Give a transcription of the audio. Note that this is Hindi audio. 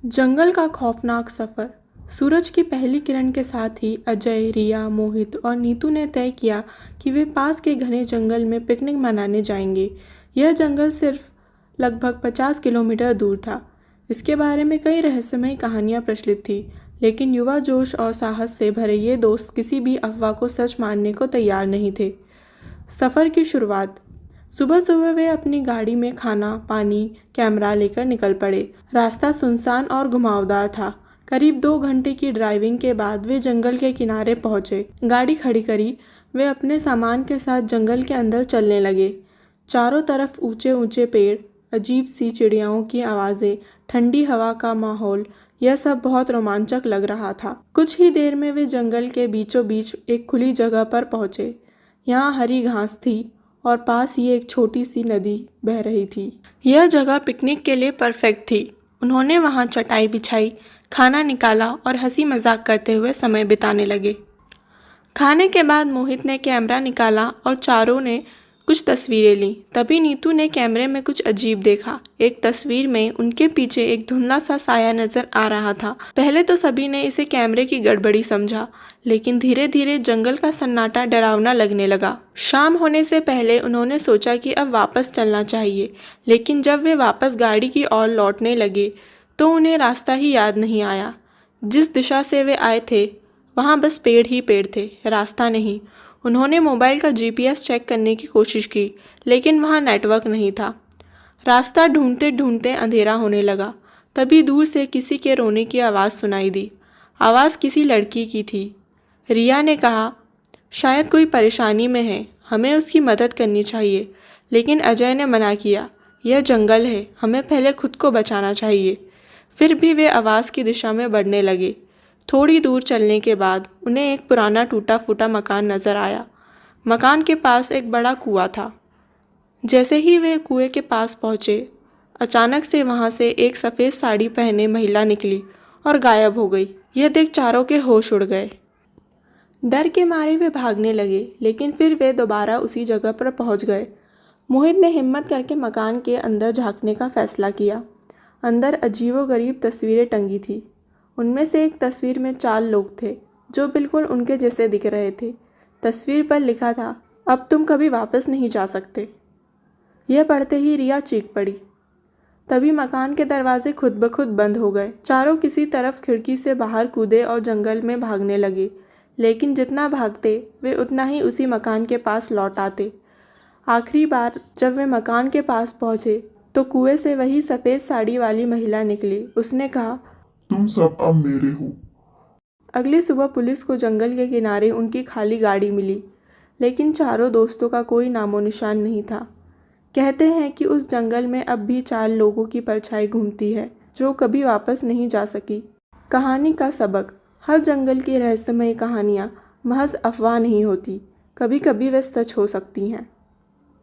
जंगल का खौफनाक सफर। सूरज की पहली किरण के साथ ही अजय, रिया, मोहित और नीतू ने तय किया कि वे पास के घने जंगल में पिकनिक मनाने जाएंगे। यह जंगल सिर्फ लगभग 50 किलोमीटर दूर था। इसके बारे में कई रहस्यमयी कहानियां प्रचलित थी, लेकिन युवा जोश और साहस से भरे ये दोस्त किसी भी अफवाह को सच मानने को तैयार नहीं थे। सफ़र की शुरुआत। सुबह सुबह वे अपनी गाड़ी में खाना, पानी, कैमरा लेकर निकल पड़े। रास्ता सुनसान और घुमावदार था। करीब 2 घंटे की ड्राइविंग के बाद वे जंगल के किनारे पहुंचे। गाड़ी खड़ी करी, वे अपने सामान के साथ जंगल के अंदर चलने लगे। चारों तरफ ऊंचे ऊंचे पेड़, अजीब सी चिड़ियाओं की आवाज़ें, ठंडी हवा का माहौल, यह सब बहुत रोमांचक लग रहा था। कुछ ही देर में वे जंगल के बीचों बीच एक खुली जगह पर पहुंचे। यहाँ हरी घास थी और पास ही एक छोटी सी नदी बह रही थी। यह जगह पिकनिक के लिए परफेक्ट थी। उन्होंने वहाँ चटाई बिछाई, खाना निकाला और हंसी मजाक करते हुए समय बिताने लगे। खाने के बाद मोहित ने कैमरा निकाला और चारों ने कुछ तस्वीरें लीं। तभी नीतू ने कैमरे में कुछ अजीब देखा। एक तस्वीर में उनके पीछे एक धुंधला सा साया नजर आ रहा था। पहले तो सभी ने इसे कैमरे की गड़बड़ी समझा, लेकिन धीरे धीरे जंगल का सन्नाटा डरावना लगने लगा। शाम होने से पहले उन्होंने सोचा कि अब वापस चलना चाहिए, लेकिन जब वे वापस गाड़ी की ओर लौटने लगे तो उन्हें रास्ता ही याद नहीं आया। जिस दिशा से वे आए थे वहाँ बस पेड़ ही पेड़ थे, रास्ता नहीं। उन्होंने मोबाइल का जीपीएस चेक करने की कोशिश की, लेकिन वहाँ नेटवर्क नहीं था। रास्ता ढूंढते ढूंढते अंधेरा होने लगा। तभी दूर से किसी के रोने की आवाज़ सुनाई दी। आवाज़ किसी लड़की की थी। रिया ने कहा, शायद कोई परेशानी में है, हमें उसकी मदद करनी चाहिए। लेकिन अजय ने मना किया, यह जंगल है, हमें पहले खुद को बचाना चाहिए। फिर भी वे आवाज़ की दिशा में बढ़ने लगे। थोड़ी दूर चलने के बाद उन्हें एक पुराना टूटा फूटा मकान नज़र आया। मकान के पास एक बड़ा कुआं था। जैसे ही वे कुएं के पास पहुँचे, अचानक से वहाँ से एक सफ़ेद साड़ी पहने महिला निकली और गायब हो गई। यह देख चारों के होश उड़ गए। डर के मारे वे भागने लगे, लेकिन फिर वे दोबारा उसी जगह पर पहुँच गए। मोहित ने हिम्मत करके मकान के अंदर झांकने का फैसला किया। अंदर अजीबोगरीब तस्वीरें टंगी थी। उनमें से एक तस्वीर में 4 लोग थे जो बिल्कुल उनके जैसे दिख रहे थे। तस्वीर पर लिखा था, अब तुम कभी वापस नहीं जा सकते। यह पढ़ते ही रिया चीख पड़ी। तभी मकान के दरवाजे खुद ब खुद बंद हो गए। चारों किसी तरफ खिड़की से बाहर कूदे और जंगल में भागने लगे, लेकिन जितना भागते वे उतना ही उसी मकान के पास लौट आते। आखिरी बार जब वे मकान के पास पहुँचे तो कुएं से वही सफ़ेद साड़ी वाली महिला निकली। उसने कहा, तुम सब अब मेरे हो। अगली सुबह पुलिस को जंगल के किनारे उनकी खाली गाड़ी मिली, लेकिन चारों दोस्तों का कोई नामो निशान नहीं था। कहते हैं कि उस जंगल में अब भी 4 लोगों की परछाई घूमती है जो कभी वापस नहीं जा सकी। कहानी का सबक। हर जंगल की रहस्यमय कहानियाँ महज अफवाह नहीं होती, कभी कभी वे सच हो सकती हैं।